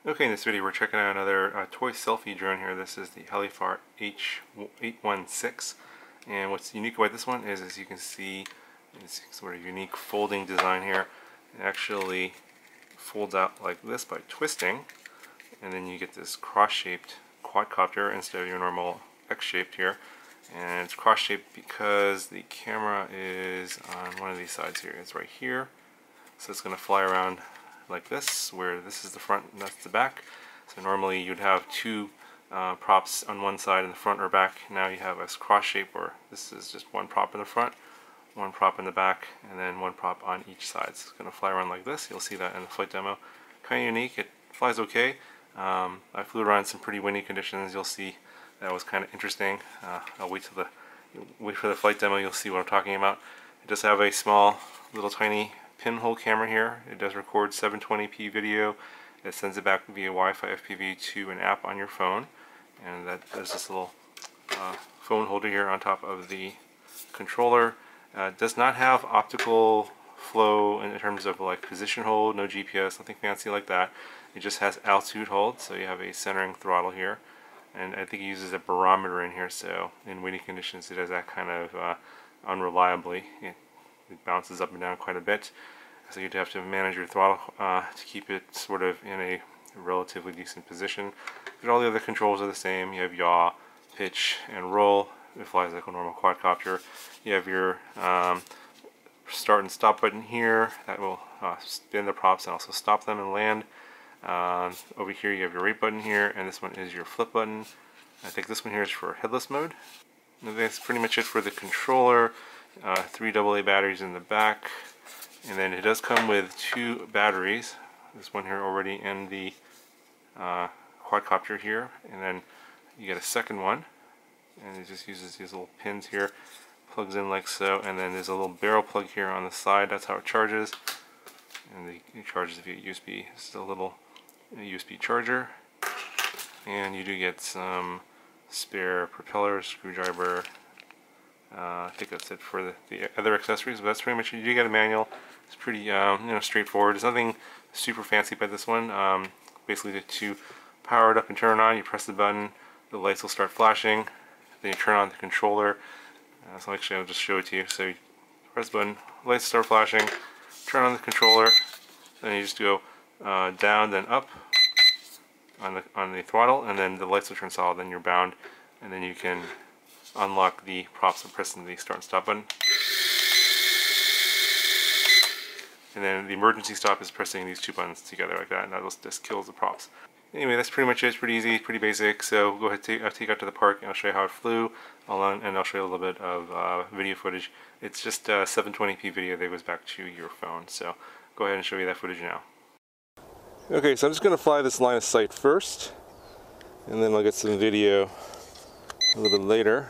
Okay, in this video we're checking out another toy selfie drone here. This is the Helifar H816, and what's unique about this one is, as you can see, it's sort of unique folding design here. It actually folds out like this by twisting, and then you get this cross-shaped quadcopter instead of your normal X-shaped here. And it's cross-shaped because the camera is on one of these sides here. It's right here, so it's going to fly around like this, where this is the front and that's the back. So normally you'd have two props on one side in the front or back. Now you have a cross shape where this is just one prop in the front, one prop in the back, and then one prop on each side. So it's going to fly around like this. You'll see that in the flight demo. Kind of unique. It flies okay. I flew around some pretty windy conditions. You'll see that was kind of interesting. I'll wait for the flight demo. You'll see what I'm talking about. It does have a small, little tiny pinhole camera here. It does record 720p video. It sends it back via Wi-Fi FPV to an app on your phone, and there's this little phone holder here on top of the controller. It does not have optical flow in terms of like position hold, no GPS, nothing fancy like that. It just has altitude hold, so you have a centering throttle here, and I think it uses a barometer in here, so in windy conditions it does that kind of unreliably. It bounces up and down quite a bit, so you'd have to manage your throttle to keep it sort of in a relatively decent position. But all the other controls are the same. You have yaw, pitch, and roll. It flies like a normal quadcopter. You have your start and stop button here that will spin the props and also stop them and land. Over here you have your rate button here, and this one is your flip button. I think this one here is for headless mode. And that's pretty much it for the controller. 3 AA batteries in the back, and then it does come with 2 batteries. This one here already in the quadcopter here, and then you get a second one, and it just uses these little pins here, plugs in like so, and then there's a little barrel plug here on the side. That's how it charges, and it charges via USB. This is a little USB charger, and you do get some spare propeller, screwdriver. I think that's it for the other accessories, but that's pretty much it. You do get a manual. It's pretty straightforward. There's nothing super fancy about this one. Basically, to power it up and turn it on, you press the button, the lights will start flashing, then you turn on the controller. So actually I'll just show it to you. So you press the button, lights start flashing, turn on the controller, then you just go down, then up on the throttle, and then the lights will turn solid, then you're bound, and then you can unlock the props by pressing the start and stop button. And then the emergency stop is pressing these 2 buttons together like that, and that just kills the props. Anyway, that's pretty much it. It's pretty easy, pretty basic. So go ahead, take out to the park, and I'll show you how it flew, and I'll show you a little bit of video footage. It's just 720p video that goes back to your phone. So go ahead and show you that footage now. Okay, so I'm just going to fly this line of sight first, and then I'll get some video a little bit later.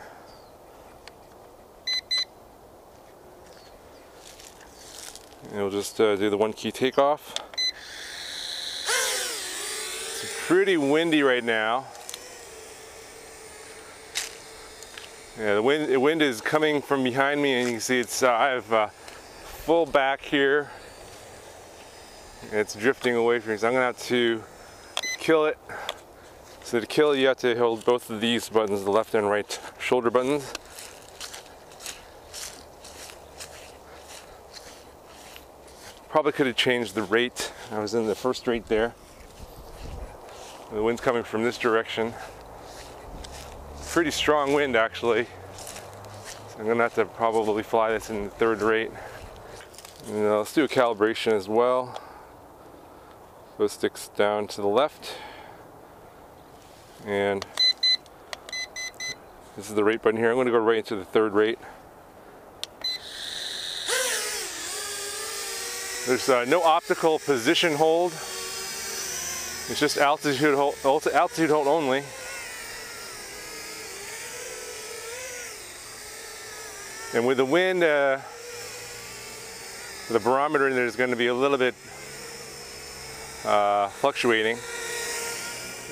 And we'll just do the 1 key takeoff. It's pretty windy right now. Yeah, the wind is coming from behind me, and you can see it's I have full back here. It's drifting away from me, so I'm gonna have to kill it. So to kill it, you have to hold both of these buttons, the left and right shoulder buttons. Probably could have changed the rate. I was in the first rate there. The wind's coming from this direction. Pretty strong wind actually. So I'm gonna have to probably fly this in the 3rd rate. And let's do a calibration as well. So it sticks down to the left. And this is the rate button here. I'm going to go right into the 3rd rate. There's no optical position hold. It's just altitude hold only. And with the wind, the barometer in there is going to be a little bit fluctuating.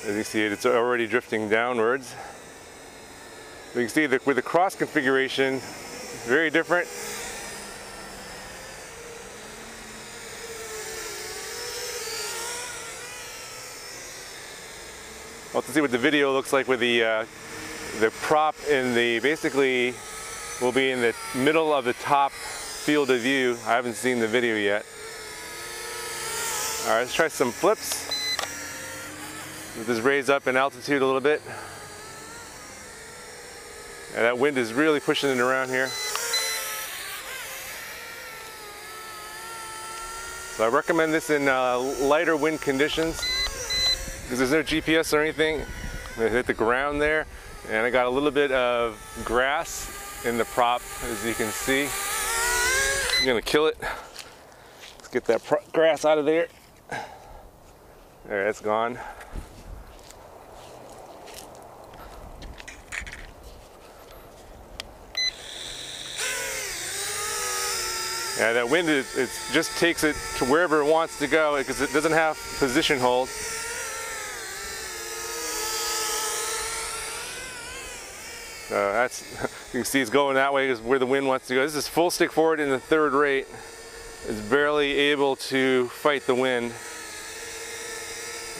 As you see, it's already drifting downwards. You can see that with the cross configuration, very different. I'll have to see what the video looks like with the prop in the, basically will be in the middle of the top field of view. I haven't seen the video yet. All right, let's try some flips. Let this raise up in altitude a little bit. And that wind is really pushing it around here. So I recommend this in lighter wind conditions because there's no GPS or anything. I hit the ground there, and I got a little bit of grass in the prop, as you can see. I'm gonna kill it. Let's get that grass out of there. There, it's gone. Yeah, that wind, it just takes it to wherever it wants to go because it doesn't have position hold. That's, you can see it's going that way is where the wind wants to go. This is full stick forward in the third rate. It's barely able to fight the wind.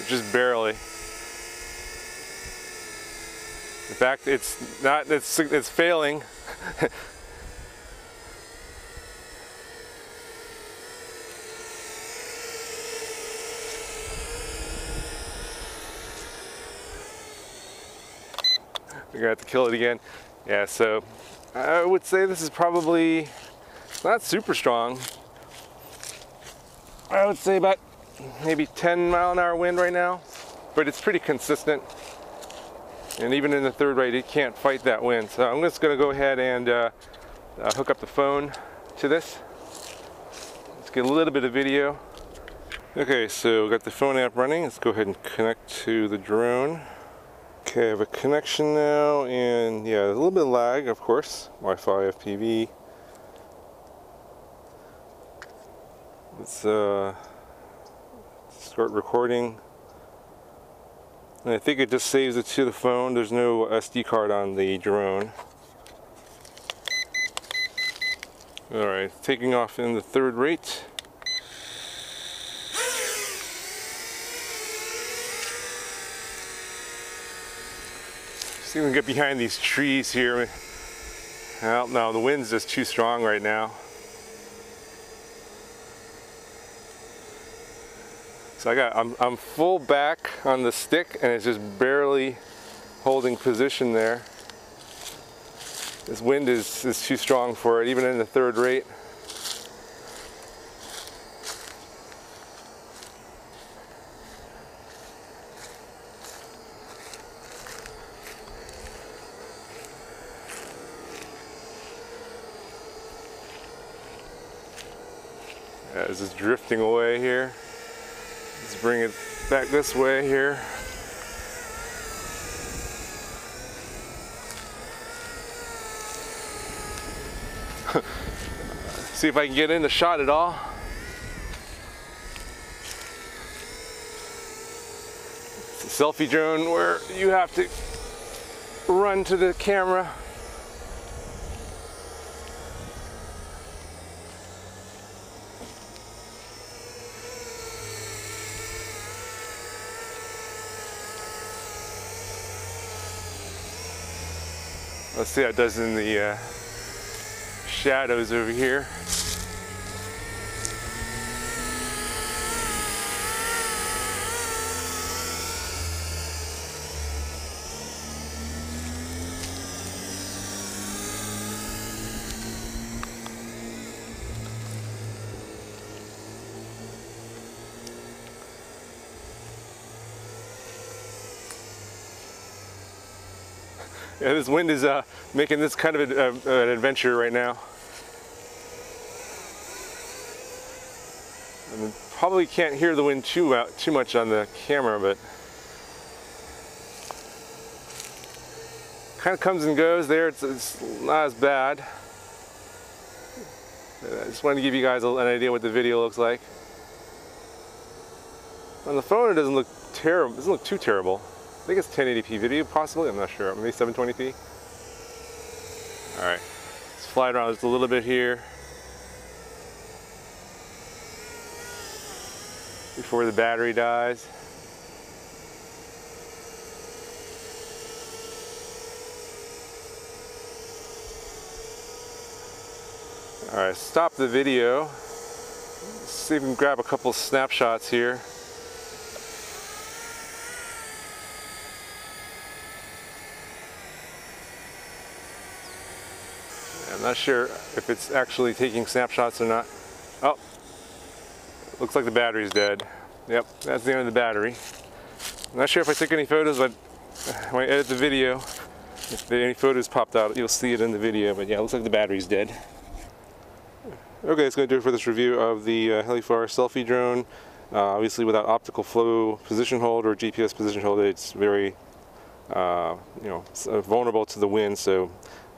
Just barely. In fact, it's failing. We're gonna have to kill it again. Yeah, so I would say this is probably not super strong. I would say about maybe 10-mile-an-hour wind right now, but it's pretty consistent. And even in the third rate, it can't fight that wind. So I'm just gonna go ahead and hook up the phone to this. Let's get a little bit of video. Okay, so got the phone app running. Let's go ahead and connect to the drone. Okay, I have a connection now, and yeah, there's a little bit of lag, of course. Wi-Fi, FPV. Let's start recording. And I think it just saves it to the phone. There's no SD card on the drone. Alright, taking off in the third rate. See if we can get behind these trees here. Well, no, the wind's just too strong right now. So I'm full back on the stick, and it's just barely holding position there. This wind is too strong for it, even in the third rate. Yeah, it's just drifting away here. Let's bring it back this way here. See if I can get in the shot at all. It's a selfie drone where you have to run to the camera. Let's see how it does in the shadows over here. Yeah, this wind is making this kind of an adventure right now. I mean, probably can't hear the wind too much on the camera, but kind of comes and goes there. It's not as bad. I just wanted to give you guys an idea what the video looks like. On the phone, it doesn't look terrible. It doesn't look too terrible. I think it's 1080p video, possibly. I'm not sure. Maybe 720p. All right, let's fly it around just a little bit here before the battery dies. Alright, stop the video. See if we can grab a couple snapshots here. I'm not sure if it's actually taking snapshots or not. Oh, looks like the battery's dead. Yep, that's the end of the battery. I'm not sure if I took any photos, but when I edit the video, if any photos popped out, you'll see it in the video. But yeah, it looks like the battery's dead. Okay, that's going to do it for this review of the Helifar Selfie drone. Obviously, without optical flow position hold or GPS position hold, it's very vulnerable to the wind. So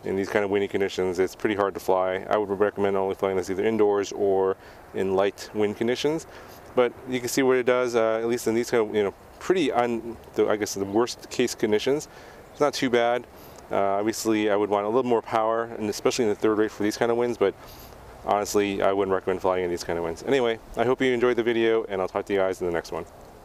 in these kind of windy conditions, it's pretty hard to fly. I would recommend only flying this either indoors or in light wind conditions. But you can see what it does, at least in these kind of pretty I guess the worst case conditions. It's not too bad. Obviously, I would want a little more power, and especially in the third rate for these kind of winds. But honestly, I wouldn't recommend flying in these kind of winds. Anyway, I hope you enjoyed the video, and I'll talk to you guys in the next one.